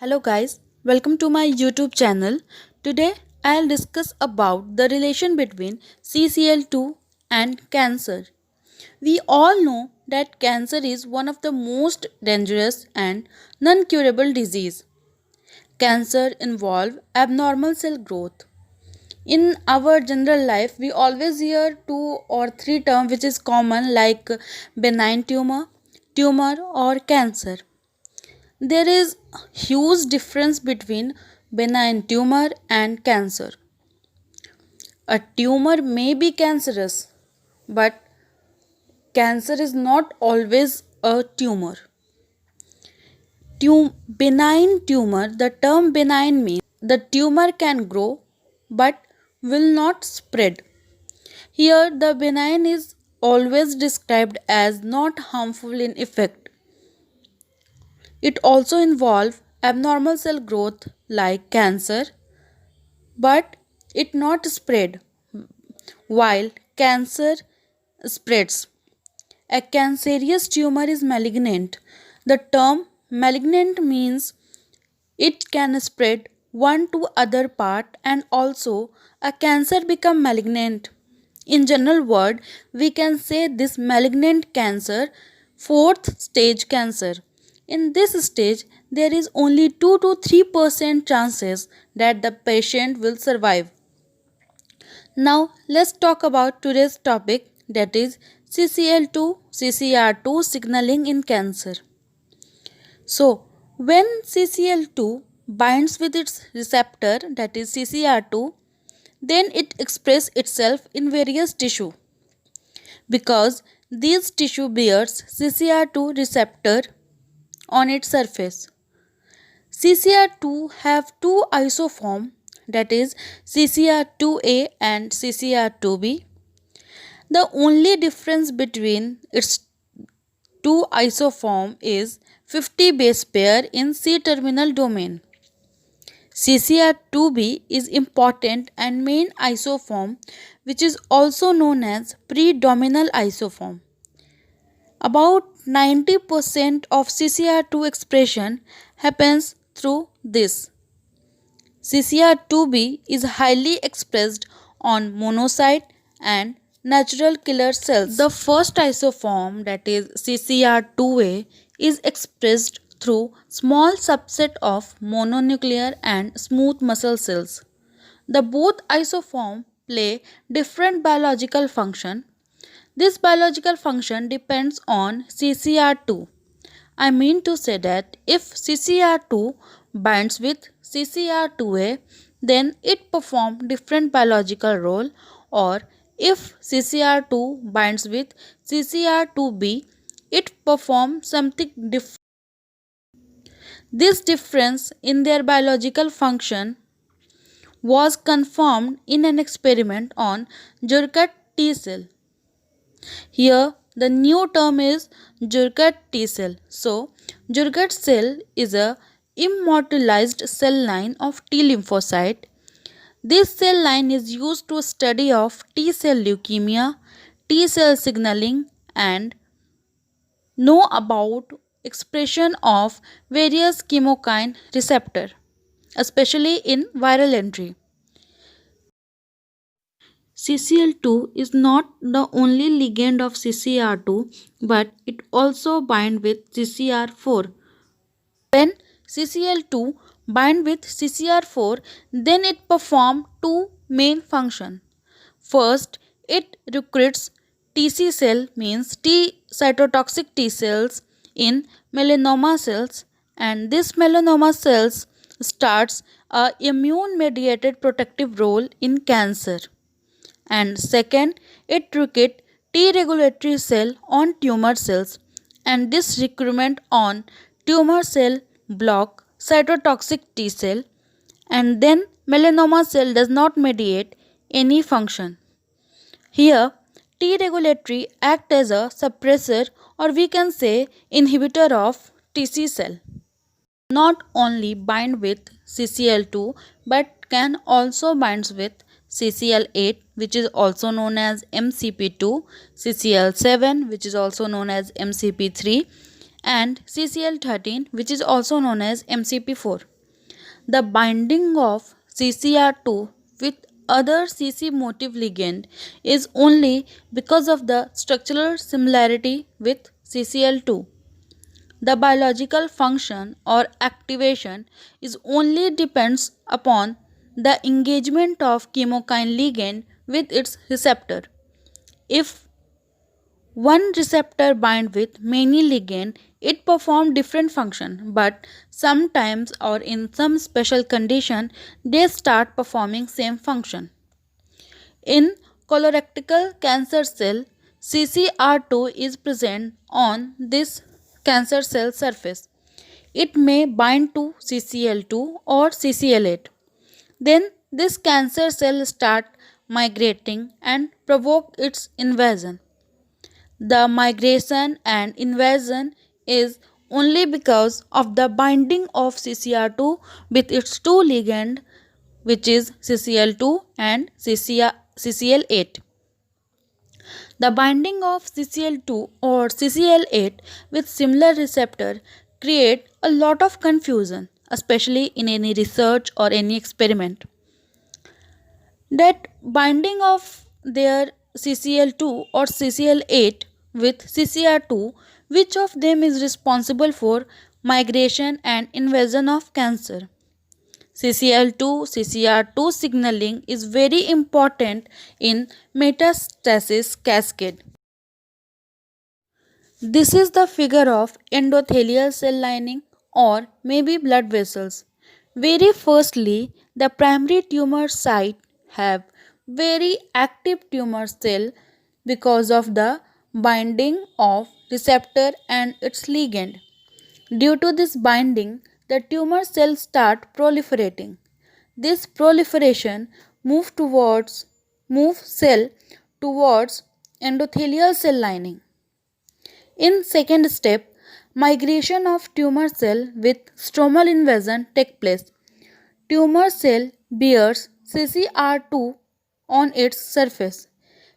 Hello guys, welcome to my YouTube channel. Today I'll discuss about the relation between CCL2 and cancer. We all know that cancer is one of the most dangerous and non-curable disease. Cancer involve abnormal cell growth. In our general life, we always hear two or three terms which is common like benign tumor or cancer. There is huge difference between benign tumor and cancer. A tumor may be cancerous, but cancer is not always a tumor. Benign tumor, the term benign means the tumor can grow but will not spread. Here, the benign is always described as not harmful in effect. It also involves abnormal cell growth like cancer, but it not spread while cancer spreads. A cancerous tumor is malignant. The term malignant means it can spread one to other part and also a cancer become malignant. In general word, we can say this malignant cancer fourth stage cancer. In this stage, there is only 2 to 3% chances that the patient will survive. Now, let's talk about today's topic, that is CCL2 CCR2 signaling in cancer. So, when CCL2 binds with its receptor, that is CCR2, then it expresses itself in various tissue because these tissue bears CCR2 receptor on its surface. CCR2 have two isoform, that is CCR2A and CCR2B. The only difference between its two isoform is 50 base pair in C-terminal domain. CCR2B is important and main isoform which is also known as predominal isoform. About 90% of CCR2 expression happens through this. CCR2B is highly expressed on monocyte and natural killer cells. The first isoform, that is CCR2A, is expressed through small subset of mononuclear and smooth muscle cells. The both isoform play different biological function. This biological function depends on CCR2. I mean to say that if CCR2 binds with CCR2A, then it performs different biological role, or if CCR2 binds with CCR2B, it performs something different. This difference in their biological function was confirmed in an experiment on Jurkat T cell. Here the new term is Jurkat T cell. So Jurkat cell is a immortalized cell line of T lymphocyte. This cell line is used to study of T cell leukemia, T cell signaling and know about expression of various chemokine receptor, especially in viral entry. CCL2 is not the only ligand of CCR2, but it also binds with CCR4. When CCL2 bind with CCR4, then it performs two main functions. First, it recruits TC cell, means T cytotoxic T cells in melanoma cells, and this melanoma cells starts a immune mediated protective role in cancer. And second, it recruits T regulatory cell on tumor cells, and this recruitment on tumor cell block cytotoxic T cell, and then melanoma cell does not mediate any function. Here, T regulatory act as a suppressor, or we can say inhibitor of TC cell. Not only bind with CCL2 but can also bind with CCL8, which is also known as MCP2, CCL7, which is also known as MCP3, and CCl13, which is also known as MCP4. The binding of CCR2 with other CC motif ligand is only because of the structural similarity with CCl2. The biological function or activation is only depends upon the engagement of chemokine ligand with its receptor. If one receptor bind with many ligand, it perform different function, but sometimes or in some special condition they start performing same function. In colorectal cancer cell, CCR2 is present on this cancer cell surface. It may bind to CCl2 or CCl8. Then this cancer cell start migrating and provoke its invasion. The migration and invasion is only because of the binding of CCR2 with its two ligand, which is CCl2 and CCl8. The binding of CCl2 or CCl8 with similar receptor create a lot of confusion, especially in any research or any experiment. That binding of their CCl2 or CCl8 with CCR2, which of them is responsible for migration and invasion of cancer? CCl2 CCR2 signaling is very important in metastasis cascade. This is the figure of endothelial cell lining or maybe blood vessels. Very firstly, the primary tumor site have very active tumor cell because of the binding of receptor and its ligand. Due to this binding, the tumor cells start proliferating. This proliferation move cell towards endothelial cell lining. In second step, migration of tumor cell with stromal invasion take place. Tumor cell bears CCR2 on its surface.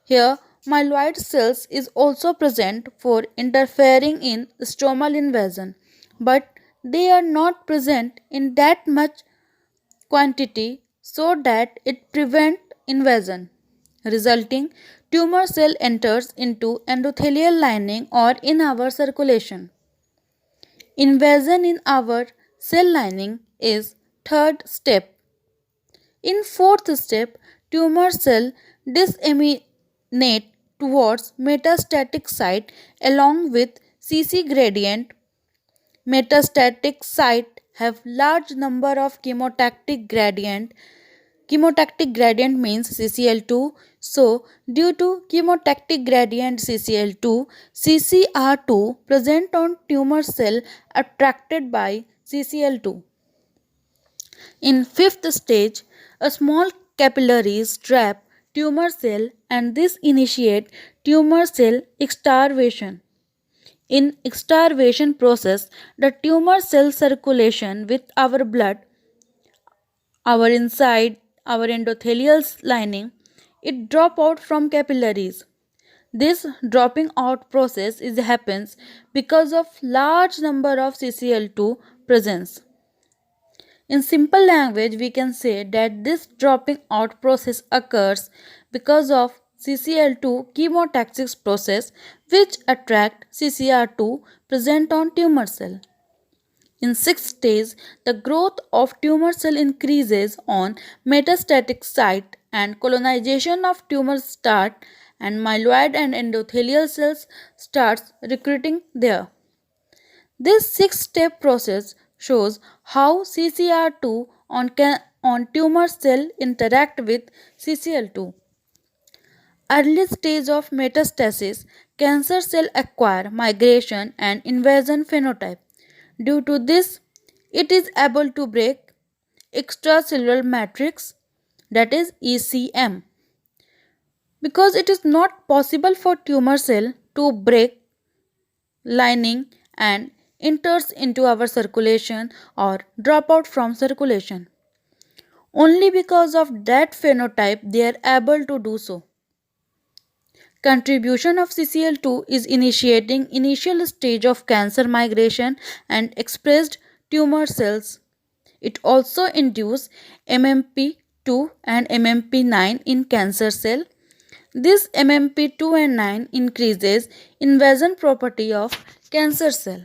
Here, myeloid cells is also present for interfering in stromal invasion, but they are not present in that much quantity so that it prevent invasion. Resulting tumor cell enters into endothelial lining or in our circulation. Invasion in our cell lining is third step. In fourth step, tumor cell disseminate towards metastatic site along with CC gradient. Metastatic site have large number of chemotactic gradient. Chemotactic gradient means CCl2. So, due to chemotactic gradient CCl2, CCR2 present on tumor cell attracted by CCl2. In fifth stage, a small capillaries trap tumor cell and this initiate tumor cell extravasation. In extravasation process, the tumor cell circulation with our blood, our inside, our endothelial lining, it drop out from capillaries. This dropping out process is happens because of large number of CCl2 presence. In simple language, we can say that this dropping out process occurs because of CCl2 chemotaxis process which attract CCR2 present on tumor cell. In sixth stage, the growth of tumor cell increases on metastatic site and colonization of tumor start and myeloid and endothelial cells starts recruiting there. This six-step process shows how CCR2 on tumor cell interact with CCl2. Early stage of metastasis, cancer cell acquire migration and invasion phenotype. Due to this, it is able to break extracellular matrix, that is ECM. Because it is not possible for tumor cell to break lining and enters into our circulation or drop out from circulation. Only because of that phenotype they are able to do so. Contribution of CCL2 is initiating initial stage of cancer migration and expressed tumor cells. It also induces MMP2 and MMP9 in cancer cell. This MMP2 and 9 increases invasion property of cancer cell.